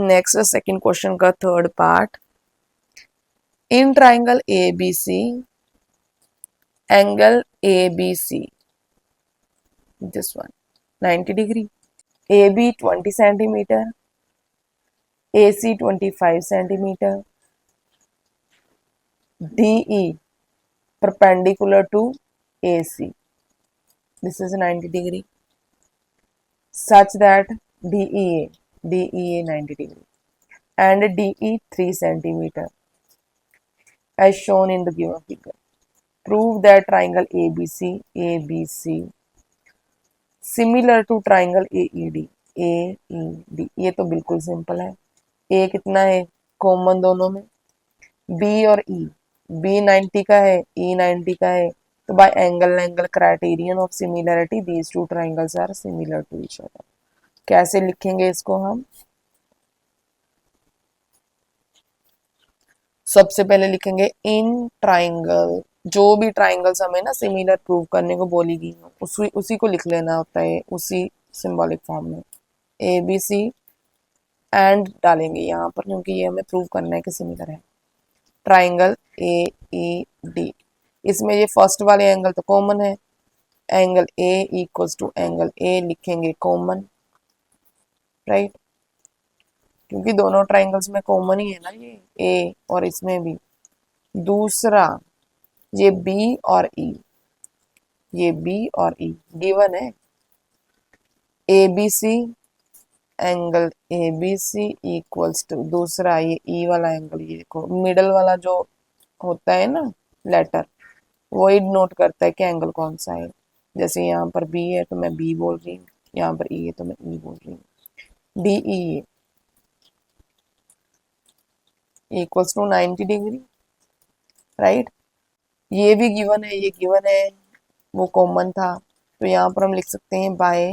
Next second question का third part. In triangle A B C, angle A B C, this one 90 degree, A B 20 centimetre, A C 25 centimetre, D E perpendicular to AC, this is 90 degree, such that DEA 90 degree and DE 3 centimeter as shown in the given figure. Prove that triangle ABC similar to triangle AED. AED ये तो बिल्कुल simple है। A कितना है common दोनों में, B और E, B 90 का है, E 90 का है, तो by angle criterion of similarity these two triangles are similar to each other. कैसे लिखेंगे इसको हम? सबसे पहले लिखेंगे इन ट्राइंगल, जो भी ट्राइंगल्स हमें ना सिमिलर प्रूव करने को बोली गई उसी को लिख लेना होता है उसी सिंबॉलिक फॉर्म में। ए बी सी एंड डालेंगे यहाँ पर क्योंकि ये हमें प्रूव करना है कि सिमिलर है। ट्राइंगल ए ई डी, इसमें ये फर्स्ट वाले एंगल तो कॉमन है, angle A equals to angle A लिखेंगे कॉमन, राइट, क्योंकि दोनों ट्राइंगल्स में कॉमन ही है ना ये ए और इसमें भी। दूसरा ये बी और ई, ये बी और ई गिवन है। A B C, angle A B C equals to दूसरा ये ई वाला एंगल, ये देखो मिडल वाला जो होता है ना लेटर, वही नोट करता है कि एंगल कौन सा है। जैसे यहाँ पर बी है तो मैं बी बोल रही हूँ, यहाँ पर ई है तो मैं ई बोल रही हूँ। D E equals to 90 degree, right. ये भी गिवन है, ये गिवन है, वो कॉमन था, तो यहाँ पर हम लिख सकते हैं बाय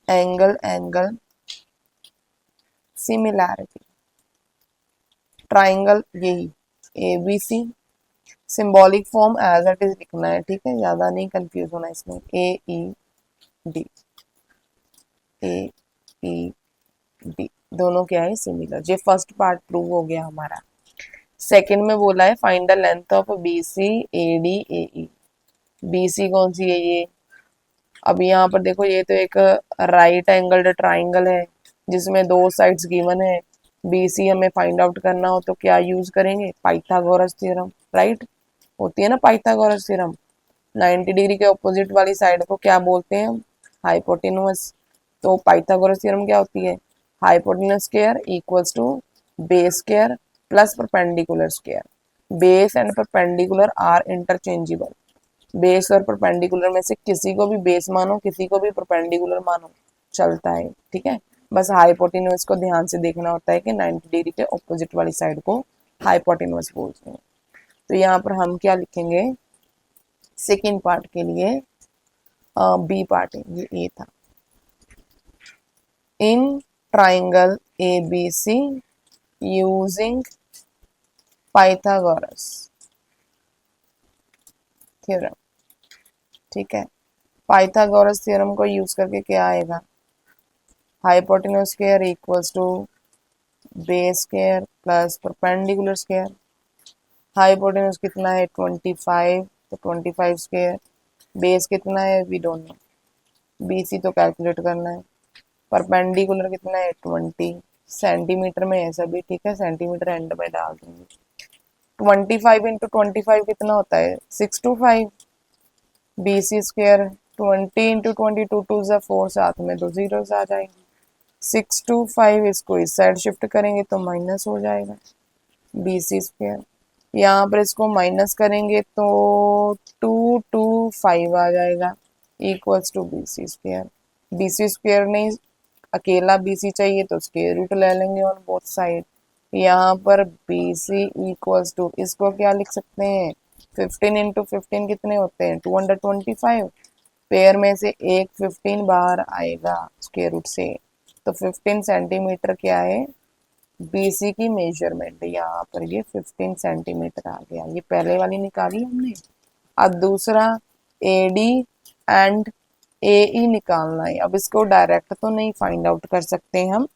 एंगल सिमिलैरिटी। ट्राइंगल यही A B C, symbolic form as it is लिखना है, ठीक है, ज्यादा नहीं कंफ्यूज होना इसमें। ए E D, A E D दोनों क्या है सिमिलर। ये फर्स्ट पार्ट प्रूव हो गया हमारा। सेकंड में बोला है find the length of B C A D A E. B C कौन सी है ये? अब यहाँ पर देखो ये तो एक राइट एंगल्ड ट्राइंगल है जिसमें दो साइड्स गिवन है। बी सी हमें फाइंड आउट करना हो तो क्या यूज करेंगे? पाइथागोरस थ्योरम, राइट, होती है ना पाइथागोरस थ्योरम। 90 डिग्री के ऑपोजिट वाली साइड को क्या बोलते हैं हम? हाइपोटेन्यूस। तो पाइथागोरस थ्योरम क्या होती है? Hypotenuse square equals to base square plus perpendicular square. Base and perpendicular are interchangeable. Base और परपेंडिकुलर में से किसी को भी बेस मानो, किसी को भी परपेंडिकुलर मानो, चलता है, ठीक है। बस हाइपोटेन्यूस को ध्यान से देखना होता है कि 90 डिग्री के ऑपोजिट वाली साइड को हाइपोटेन्यूस बोलते हैं। तो यहाँ पर हम क्या लिखेंगे सेकेंड पार्ट के लिए? बी पार्ट है, ये ए था। In triangle A B C using Pythagoras theorem, ठीक है। पाइथागोरस थ्योरम को यूज करके क्या आएगा? Hypotenuse square equals to base square plus perpendicular square. Hypotenuse कितना है 25, तो 25 स्क्वायर। बेस कितना है वी डोंट नो, बीसी तो कैलकुलेट करना है। परपेंडिकुलर कितना है 20 सेंटीमीटर में है सभी, ठीक है, सेंटीमीटर एंड में डाल देंगे। 25 इंटू 25 कितना होता है 625। बीसी स्क्वायर 20 इंटू 20 2 2 4, साथ में दो जीरोस आ जाएंगे। 625 इसको इस साइड शिफ्ट करेंगे तो माइनस हो जाएगा बी सी स्क्वायर। यहाँ पर इसको माइनस करेंगे तो 225 आ जाएगा equals to B C square. B C square नहीं, अकेला बी सी चाहिए तो स्क्वायर रूट ले लेंगे ऑन बोथ साइड। यहाँ पर बी सी इक्वल्स टू, इसको क्या लिख सकते हैं 15 इंटू 15 कितने होते हैं 225। पेयर में से एक 15 बाहर आएगा स्क्वायर रूट से, तो 15 सेंटीमीटर क्या है बीसी की मेजरमेंट। यहाँ पर ये 15 सेंटीमीटर आ गया, ये पहले वाली निकाली हमने। अब दूसरा एडी एंड एई निकालना है। अब इसको डायरेक्ट तो नहीं फाइंड आउट कर सकते हम,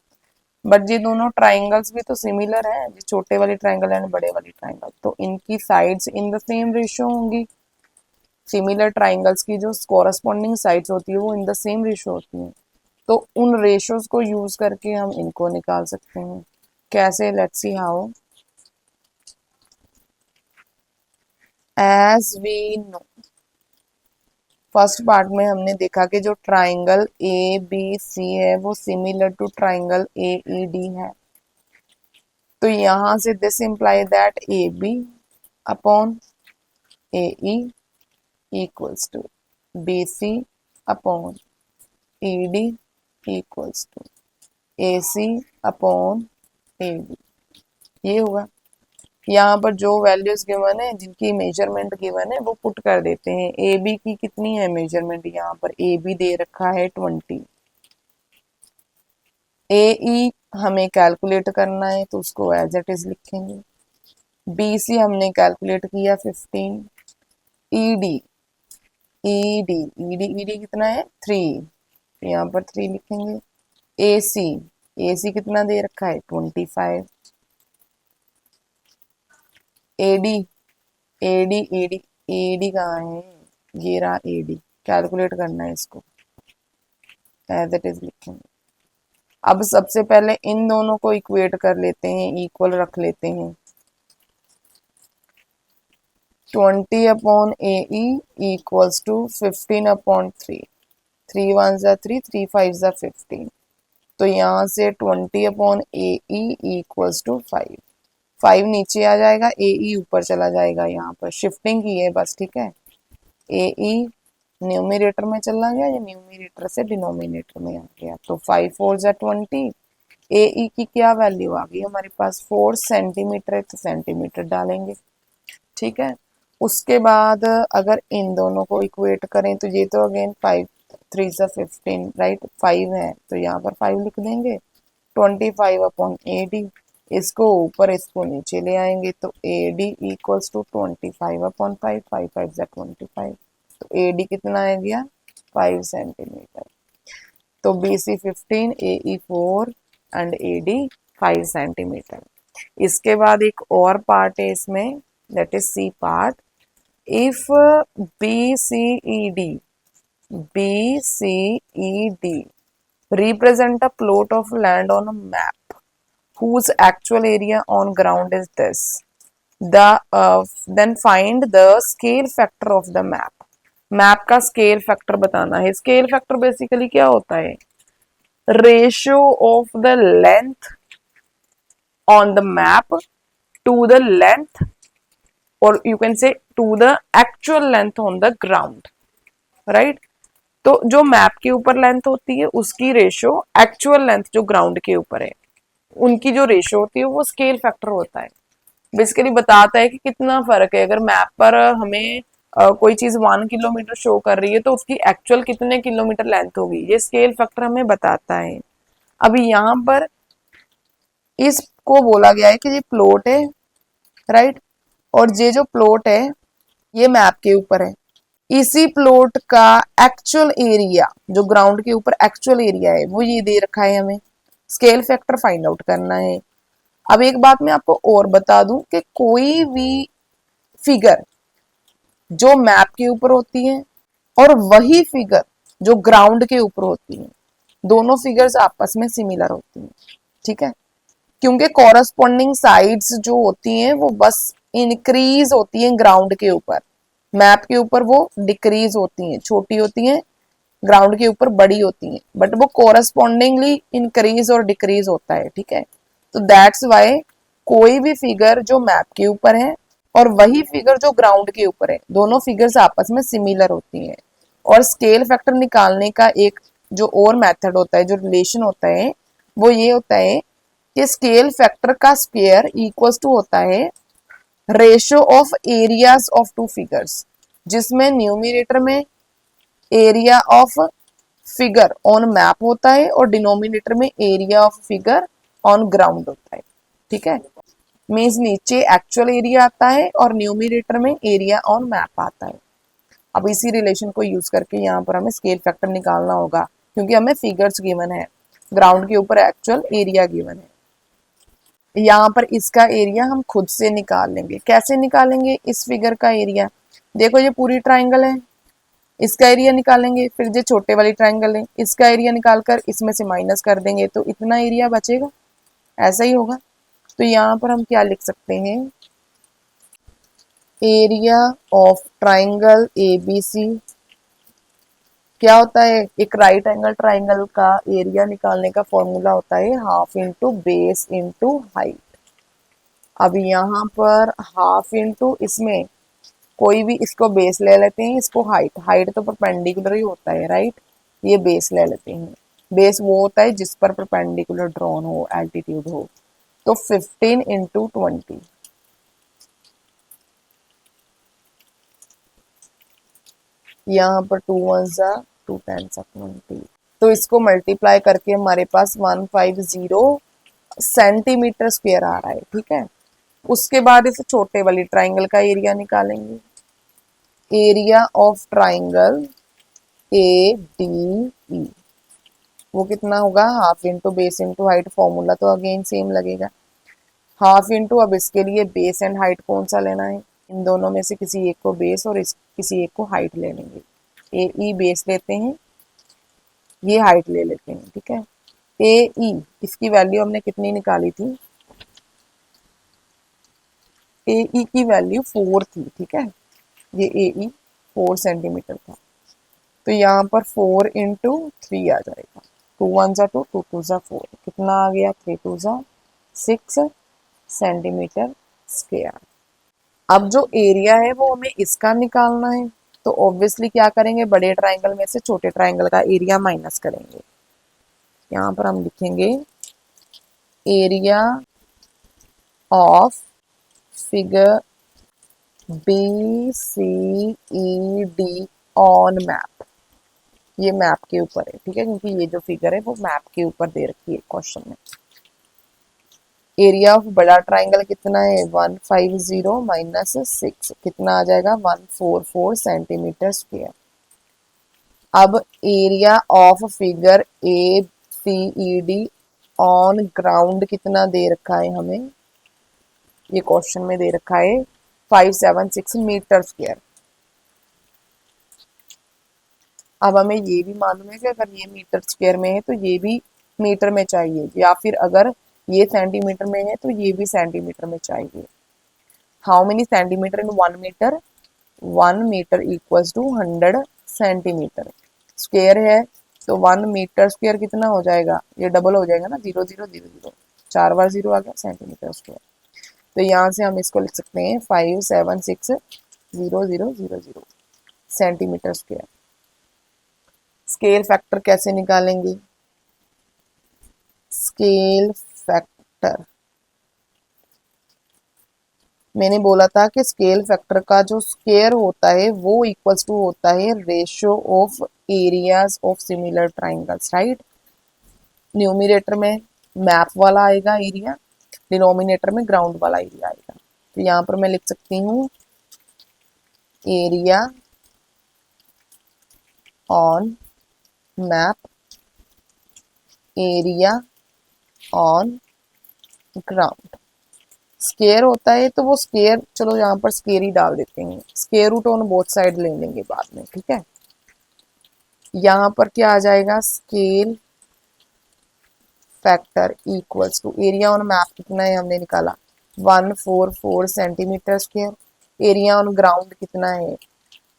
बट ये दोनों ट्राइंगल्स भी तो सिमिलर है, ये छोटे वाली ट्राइंगल एंड बड़े वाली ट्राइंगल, तो इनकी sides in the same ratio होंगी। सिमिलर ट्राइंगल्स की जो कॉरस्पॉन्डिंग साइड्स होती है वो इन द सेम रेशियो होती हैं। तो उन रेशियोज को यूज करके हम इनको निकाल सकते हैं। कैसे? Let's see how. As we know, first part में हमने देखा कि जो ट्राइंगल ए बी सी है वो similar to triangle A E D है। तो यहां से this imply that A B upon A E equals to B C upon E D equals to A C upon A B. ये हुआ। यहाँ पर जो वैल्यूज गिवन है, जिनकी मेजरमेंट गिवन है, वो पुट कर देते हैं। ए बी की कितनी है मेजरमेंट? यहाँ पर ए बी दे रखा है 20। ए ई हमें कैलकुलेट करना है तो उसको एज इट इज लिखेंगे। बी सी हमने कैलकुलेट किया 15। E D E D E D E D कितना है? 3। यहाँ पर 3 लिखेंगे। ए सी कितना दे रखा है? 25। ए D A D A D A D कहाँ है? ये रहा ए डी। कैलकुलेट करना है इसको, एज इट इज लिखेंगे। अब सबसे पहले इन दोनों को इक्वेट कर लेते हैं, इक्वल रख लेते हैं। 20 upon A E equals to 15 upon 3। 3 1 जा 3, 3 5 जा 15। तो यहाँ से 20 upon A E equals to 5। 5 नीचे आ जाएगा, ए ई ऊपर चला जाएगा। यहाँ पर शिफ्टिंग की है बस, ठीक है। ए ई न्यूमिनेटर में चला गया, या न्यूमिनेटर से डिनोमिनेटर में आ गया। तो 5 4 जा 20। ए ई की क्या वैल्यू आ गई हमारे पास? 4 सेंटीमीटर है, तो सेंटीमीटर डालेंगे, ठीक है। उसके बाद अगर इन दोनों को इक्वेट करें तो ये तो अगेन 5 3 जा 15, राइट। 5 है तो यहाँ पर 5 लिख देंगे। 25 अपॉन ए डी, इसको ऊपर इसको नीचे ले आएंगे, तो A D equals to 25 upon 5। 5 5 जा 25। तो ए डी कितना आ गया? 5 सेंटीमीटर। तो B C 15, A E 4 and A D 5 centimetre. इसके बाद एक और पार्ट है इसमें, that is C part. If B C E D represent a plot of land on a map whose actual area on ground is this, then find the scale factor of the map. Map का scale factor बताना है। Scale factor basically क्या होता है? Ratio of the length on the map to the length, और you can say to the actual length on the ground, right. तो जो map के ऊपर लेंथ होती है उसकी रेशियो एक्चुअल लेंथ जो ग्राउंड के ऊपर है उनकी जो रेशियो होती है वो स्केल फैक्टर होता है। बेसिकली बताता है कि कितना फर्क है। अगर मैप पर हमें कोई चीज 1 किलोमीटर शो कर रही है तो उसकी एक्चुअल कितने किलोमीटर लेंथ होगी, ये स्केल फैक्टर हमें बताता है। अभी यहाँ पर इसको बोला गया है कि ये प्लॉट है, राइट, और ये जो प्लॉट है ये मैप के ऊपर है। इसी प्लॉट का एक्चुअल एरिया जो ग्राउंड के ऊपर एक्चुअल एरिया है वो ये दे रखा है, हमें स्केल फैक्टर फाइंड आउट करना है। अब एक बात मैं आपको और बता दूं कि कोई भी फिगर जो मैप के ऊपर होती है और वही फिगर जो ग्राउंड के ऊपर होती है, दोनों फिगर्स आपस में सिमिलर होती हैं, ठीक है। क्योंकि कॉरस्पॉन्डिंग साइड्स जो होती हैं वो बस इंक्रीज होती हैं ग्राउंड के ऊपर, मैप के ऊपर वो डिक्रीज होती हैं, छोटी होती हैं, ग्राउंड के ऊपर बड़ी होती हैं, बट वो कॉरस्पॉन्डिंगली इंक्रीज और डिक्रीज होता है, ठीक है। तो दैट्स वाई कोई भी फिगर जो मैप के ऊपर है और वही फिगर जो ग्राउंड के ऊपर है, दोनों फिगर्स आपस में सिमिलर होती हैं। और स्केल फैक्टर निकालने का एक जो और मेथड होता है, जो रिलेशन होता है, वो ये होता है कि स्केल फैक्टर का स्क्वायर इक्वल्स टू होता है ratio of areas of two figures, जिसमें न्यूमिनेटर में area of figure on map होता है और डिनोमिनेटर में area of figure on ground होता है, ठीक है। मीन्स नीचे एक्चुअल एरिया आता है और न्यूमिनेटर में एरिया ऑन मैप आता है। अब इसी रिलेशन को यूज करके यहाँ पर हमें स्केल फैक्टर निकालना होगा क्योंकि हमें फिगर्स गिवन है। ग्राउंड के ऊपर एक्चुअल एरिया गिवन है। यहाँ पर इसका एरिया हम खुद से निकाल लेंगे। कैसे निकालेंगे इस फिगर का एरिया? देखो ये पूरी ट्राइंगल है, इसका एरिया निकालेंगे, फिर जो छोटे वाली ट्राइंगल है इसका एरिया निकालकर इसमें से माइनस कर देंगे तो इतना एरिया बचेगा। ऐसा ही होगा। तो यहाँ पर हम क्या लिख सकते हैं, एरिया ऑफ ट्राइंगल एबीसी क्या होता है, एक राइट एंगल ट्राइंगल का एरिया निकालने का फॉर्मूला होता है half into base into height. अब यहाँ पर हाफ इंटू इसमें कोई भी, इसको बेस ले लेते हैं, इसको हाइट, हाइट तो परपेंडिकुलर ही होता है राइट, ये बेस ले लेते हैं। बेस वो होता है जिस पर परपेंडिकुलर ड्रॉन हो, एल्टीट्यूड हो। तो 15 इंटू 20, यहाँ पर 2 1 जा 2 10 सा 20, तो इसको मल्टीप्लाई करके हमारे पास 150 सेंटीमीटर स्क्वायर आ रहा है। ठीक है, उसके बाद इस छोटे वाली ट्राइंगल का एरिया निकालेंगे। Area of triangle A D E वो कितना होगा, half into base into height, formula तो अगेन सेम लगेगा। हाफ इंटू, अब इसके लिए बेस एंड हाइट कौन सा लेना है, इन दोनों में से किसी एक को बेस और किसी एक को हाइट ले लेंगे। ए ई बेस लेते हैं, ये हाइट ले लेते हैं। ठीक है, ए ई इसकी वैल्यू हमने कितनी निकाली थी, ए ई की वैल्यू 4 थी। ठीक है, ये ए ई 4 सेंटीमीटर था, तो यहाँ पर 4 इंटू 3 आ जाएगा। 2 1 जा 2, 2 2 जा 4, कितना आ गया, 3 2 जा 6 सेंटीमीटर स्क्वायर। अब जो एरिया है वो हमें इसका निकालना है, तो ऑब्वियसली क्या करेंगे, बड़े ट्राइंगल में से छोटे ट्राइंगल का एरिया माइनस करेंगे। यहाँ पर हम लिखेंगे area of figure B C E D on map, ये मैप के ऊपर है। ठीक है, क्योंकि ये जो फिगर है वो मैप के ऊपर दे रखी है क्वेश्चन में। एरिया ऑफ बड़ा ट्राइंगल कितना है, 150 माइनस 6, कितना आ जाएगा, 144 सेंटीमीटर स्क्वायर। अब area of figure A C E D on ground कितना दे रखा है हमें, ये क्वेश्चन में दे रखा है 576 मीटर स्क्वायर। अब हमें ये भी मालूम है कि अगर ये मीटर स्क्वायर में है तो ये भी मीटर में चाहिए, या फिर अगर ये सेंटीमीटर में है तो ये भी सेंटीमीटर में चाहिए। How many centimetre in 1 metre, 1 metre equals to 100 centimetre square है। तो 1 मीटर स्क्वायर कितना हो जाएगा, ये डबल हो जाएगा ना, 0 0 0 0, 4 बार 0 आ गया सेंटीमीटर स्क्वायर। तो यहाँ से हम इसको लिख सकते हैं 5760000 सेंटीमीटर स्क्वायर। स्केल फैक्टर कैसे निकालेंगे, स्केल फैक्टर मैंने बोला था कि स्केल फैक्टर का जो स्क्वायर होता है वो इक्वल्स टू होता है ratio of areas of similar triangles right. Numerator में मैप वाला आएगा एरिया, डिनोमिनेटर में ग्राउंड वाला एरिया आएगा। तो यहाँ पर मैं लिख सकती हूँ area on map, area on ground. Square होता है तो वो स्केयर, चलो यहाँ पर स्केयर ही डाल देते हैं, square root on both side ले लेंगे बाद में। ठीक है, यहाँ पर क्या आ जाएगा, scale factor equals to area on map कितना है हमने निकाला 144 centimetre square, area on ground कितना है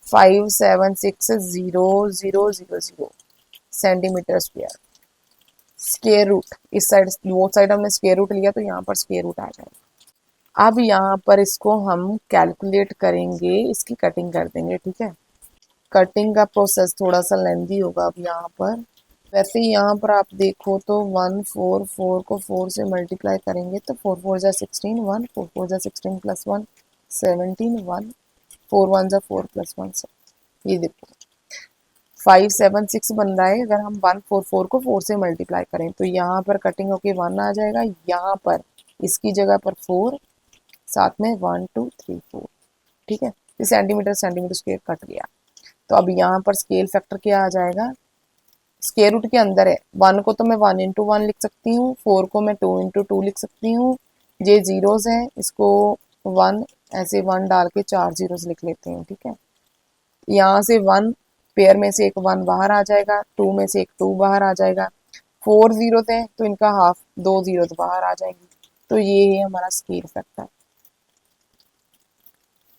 5760000 सेंटीमीटर स्क्वायर। स्क्वायर रूट इस साइड, वो साइड हमने स्क्वायर रूट लिया तो यहाँ पर स्क्वायर रूट आ जाएगा। अब यहाँ पर इसको हम कैलकुलेट करेंगे, इसकी कटिंग कर देंगे। ठीक है, कटिंग का प्रोसेस थोड़ा सा लेंदी होगा। अब यहाँ पर वैसे यहाँ पर आप देखो तो 144 को 4 से मल्टीप्लाई करेंगे तो 4 4 जा 16, 1 4 4 जा 16 प्लस 1 17, 1 4 1 जा 4 प्लस 1, ये देखो 576 बन रहा है। अगर हम 144 को 4 से मल्टीप्लाई करें तो यहाँ पर कटिंग होके 1 आ जाएगा, यहाँ पर इसकी जगह पर 4, साथ में 1 2 3 4। ठीक है, सेंटीमीटर सेंटीमीटर स्क्वायर कट गया। तो अब यहाँ पर स्केल फैक्टर क्या आ जाएगा, स्क्वायर रूट के अंदर है, 1 को तो मैं 1 × 1 लिख सकती हूँ, 4 को मैं 2 × 2 लिख सकती हूँ। ये जीरोस हैं, इसको 1 ऐसे 1 डाल के 4 जीरोस लिख लेते हैं, ठीक है। यहाँ से 1 पेयर में से एक 1 बाहर आ जाएगा, 2 में से एक 2 बाहर आ जाएगा, 4 जीरोस हैं तो इनका हाफ 2 जीरोस बाहर आ जाएंगी। तो ये है हमारा स्केल फैक्टर।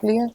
क्लियर।